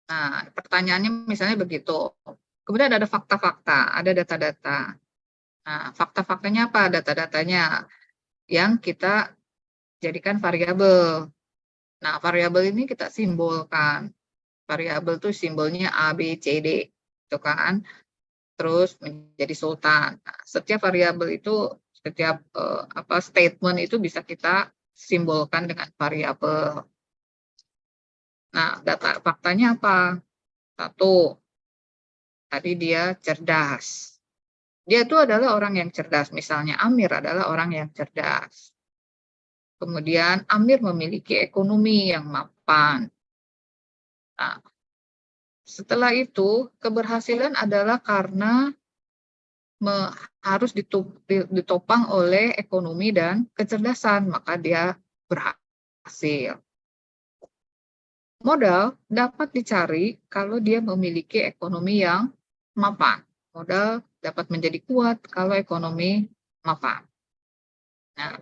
Nah, pertanyaannya misalnya begitu. Kemudian ada fakta-fakta, ada data-data. Nah, fakta-faktanya apa? Data-datanya yang kita jadikan variabel. Nah, variabel ini kita simbolkan. Variabel itu simbolnya A, B, C, D. Itu kan. Terus menjadi sultan. Nah, setiap variabel itu, setiap statement itu bisa kita simbolkan dengan variabel. Nah, data faktanya apa? Satu, tadi dia cerdas. Dia itu adalah orang yang cerdas. Misalnya Amir adalah orang yang cerdas. Kemudian Amir memiliki ekonomi yang mapan. Nah, setelah itu keberhasilan adalah karena harus ditopang oleh ekonomi dan kecerdasan, maka dia berhasil. Modal dapat dicari kalau dia memiliki ekonomi yang mapan. Modal dapat menjadi kuat kalau ekonomi mapan. Nah,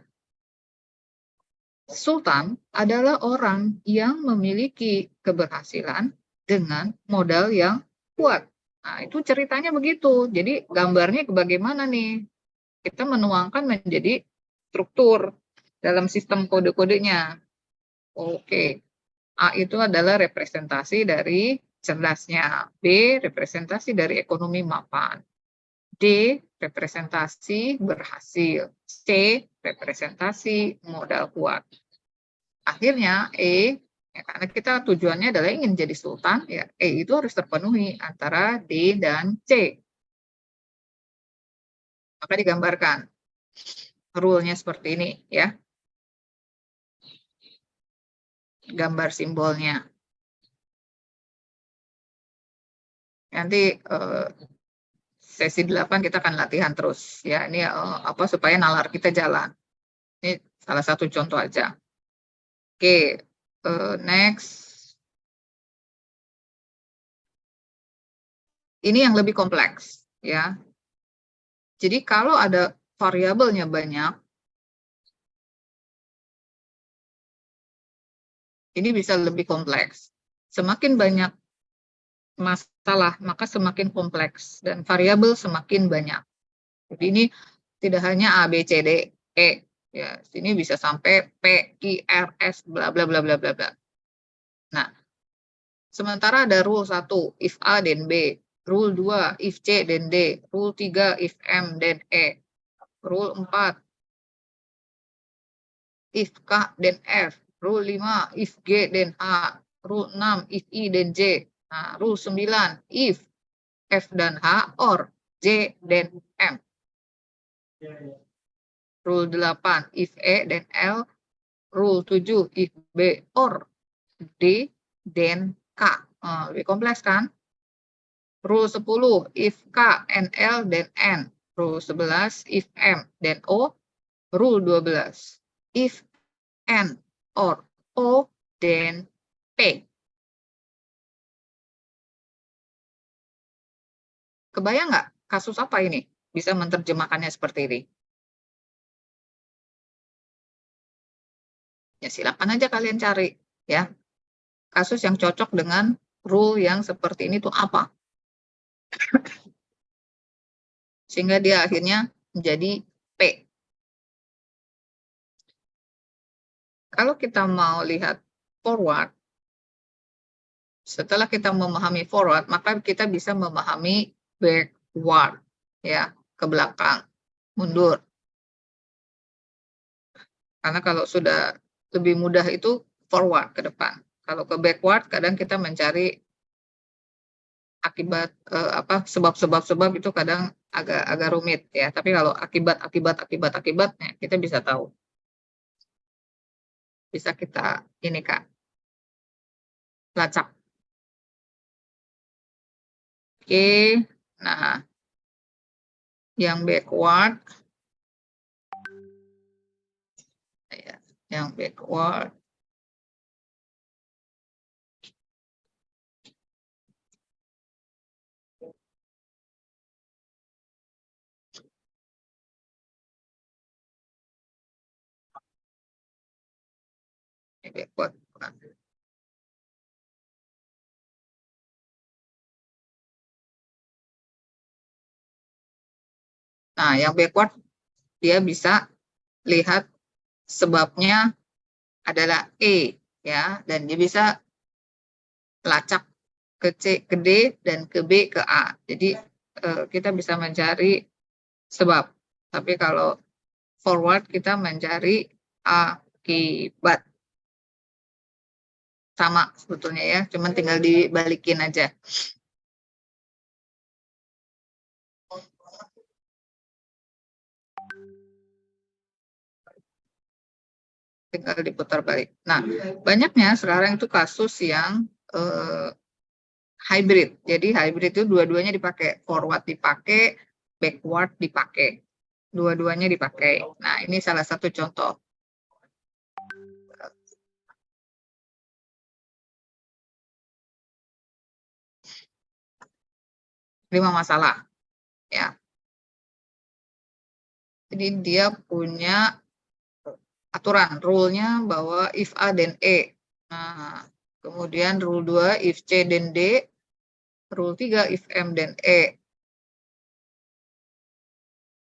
Sultan adalah orang yang memiliki keberhasilan dengan modal yang kuat. Nah, itu ceritanya begitu. Jadi gambarnya bagaimana nih? Kita menuangkan menjadi struktur dalam sistem kode-kodenya. Oke. A itu adalah representasi dari cerdasnya. B representasi dari ekonomi mapan. D representasi berhasil. C representasi modal kuat. Akhirnya E, ya karena kita tujuannya adalah ingin jadi sultan, ya E itu harus terpenuhi antara D dan C. Maka digambarkan rule-nya seperti ini ya. Gambar simbolnya. Nanti sesi 8 kita akan latihan terus ya. Ini apa supaya nalar kita jalan. Ini salah satu contoh aja. Oke, next. Ini yang lebih kompleks ya. Jadi kalau ada variabelnya banyak, ini bisa lebih kompleks. Semakin banyak masalah, maka semakin kompleks dan variabel semakin banyak. Jadi ini tidak hanya A, B, C, D, E. Ya, sini bisa sampai P, Q, R, S, bla bla bla bla bla bla. Nah, sementara ada rule 1, if A then B. Rule 2, if C then D. Rule 3, if M then E. Rule 4, if K then F. Rule 5, if G then H. Rule 6, if I then J. Nah, rule 9, if F dan H or J dan M. Rule 8, if E dan L. Rule 7, if B or D dan K. Lebih kompleks kan? Rule 10, if K and L dan N. Rule 11, if M dan O. Rule 12, if N or O dan P. Kebayang nggak kasus apa ini? Bisa menerjemahkannya seperti ini. Ya silakan aja kalian cari ya. Kasus yang cocok dengan rule yang seperti ini tuh apa? Sehingga dia akhirnya menjadi P. Kalau kita mau lihat forward, setelah kita memahami forward, maka kita bisa memahami backward, ya, ke belakang, mundur. Karena kalau sudah lebih mudah itu forward ke depan. Kalau ke backward, kadang kita mencari akibat sebab itu kadang agak rumit ya. Tapi kalau akibatnya kita bisa tahu. Bisa kita ini Kak, lacak. Oke, nah yang backward ya, yang backward backward. Nah, yang backward dia bisa lihat sebabnya adalah E ya, dan dia bisa lacak ke C, ke D dan ke B, ke A. Jadi kita bisa mencari sebab. Tapi kalau forward kita mencari A, akibat. Sama sebetulnya ya, cuman tinggal dibalikin aja. Tinggal diputar balik. Nah, banyaknya sekarang itu kasus yang hybrid. Jadi hybrid itu dua-duanya dipakai, forward dipakai, backward dipakai. Dua-duanya dipakai. Nah, ini salah satu contoh. Lima masalah. Ya. Jadi dia punya aturan, rule-nya bahwa if A then E. Nah, kemudian rule 2 if C then D. Rule 3 if M then E.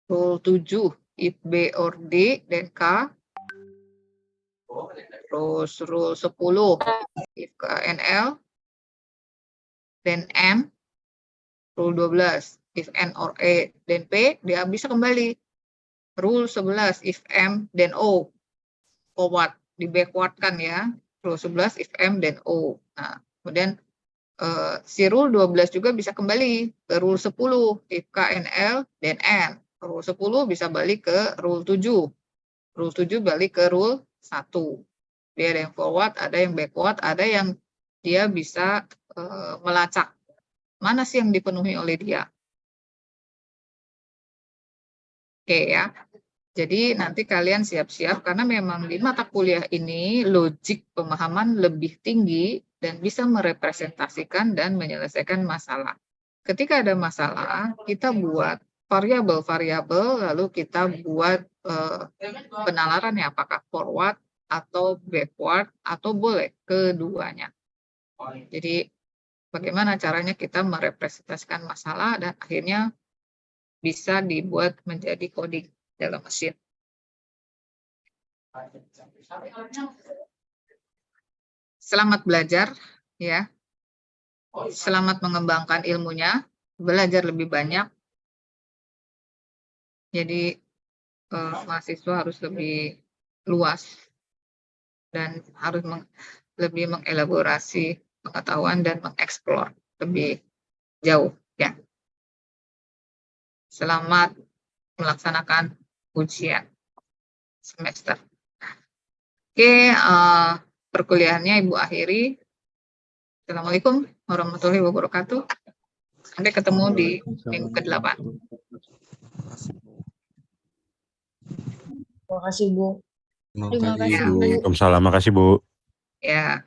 Rule 7 if B or D then K. Terus rule 10 if K and L then M. Rule 12 if N or E then P. Dia bisa kembali. Rule 11 if M then O. Forward, di backward kan ya. Rule 11 if M then O. Nah, kemudian si rule 12 juga bisa kembali ke rule 10 if K and L then N. Rule 10 bisa balik ke rule 7. Rule 7 balik ke rule 1. Dia ada yang forward, ada yang backward, ada yang dia bisa melacak. Mana sih yang dipenuhi oleh dia? Oke ya. Jadi nanti kalian siap-siap karena memang di mata kuliah ini logik pemahaman lebih tinggi dan bisa merepresentasikan dan menyelesaikan masalah. Ketika ada masalah, kita buat variabel-variabel lalu kita buat penalarannya apakah forward atau backward atau boleh keduanya. Jadi bagaimana caranya kita merepresentasikan masalah dan akhirnya bisa dibuat menjadi coding dalam mesin. Selamat belajar ya. Selamat mengembangkan ilmunya, belajar lebih banyak. Jadi mahasiswa harus lebih luas dan harus lebih mengelaborasi pengetahuan dan mengeksplor lebih jauh ya. Selamat melaksanakan ujian semester. Oke, perkuliahannya Ibu akhiri. Assalamualaikum warahmatullahi wabarakatuh. Sampai ketemu di minggu ke-8. Terima kasih, Bu. Terima kasih, Bu. Waalaikumsalam. Makasih, Bu. Ya.